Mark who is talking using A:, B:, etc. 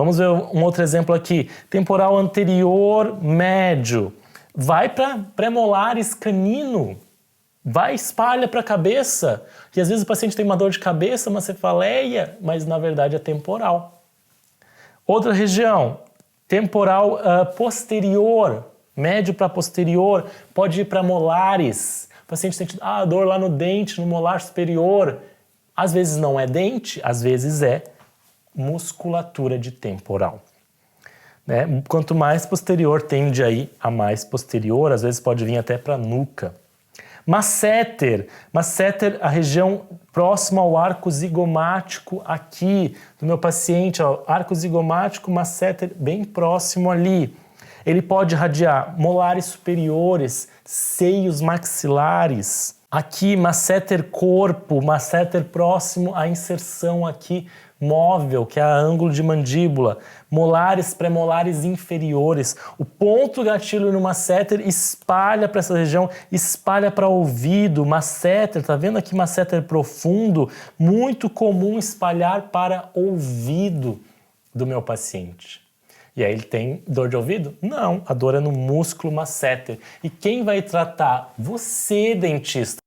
A: Vamos ver um outro exemplo aqui. Temporal anterior médio. Vai para premolares canino. Vai, espalha para a cabeça. E às vezes o paciente tem uma dor de cabeça, uma cefaleia, mas na verdade é temporal. Outra região, temporal posterior, médio para posterior, pode ir para molares. O paciente sente dor lá no dente, no molar superior. Às vezes não é dente, às vezes é musculatura de temporal. Né? Quanto mais posterior tende aí a mais posterior, às vezes pode vir até para a nuca. Masséter, a região próxima ao arco zigomático aqui do meu paciente, ó, arco zigomático, masséter bem próximo ali. Ele pode irradiar molares superiores, seios maxilares. Aqui, masséter corpo, masséter próximo à inserção aqui móvel, que é a ângulo de mandíbula. Molares, premolares inferiores. O ponto gatilho no masséter espalha para essa região, espalha para o ouvido. Masséter, tá vendo aqui masséter profundo? Muito comum espalhar para ouvido do meu paciente. E aí ele tem dor de ouvido? Não, a dor é no músculo masséter. E quem vai tratar? Você, dentista.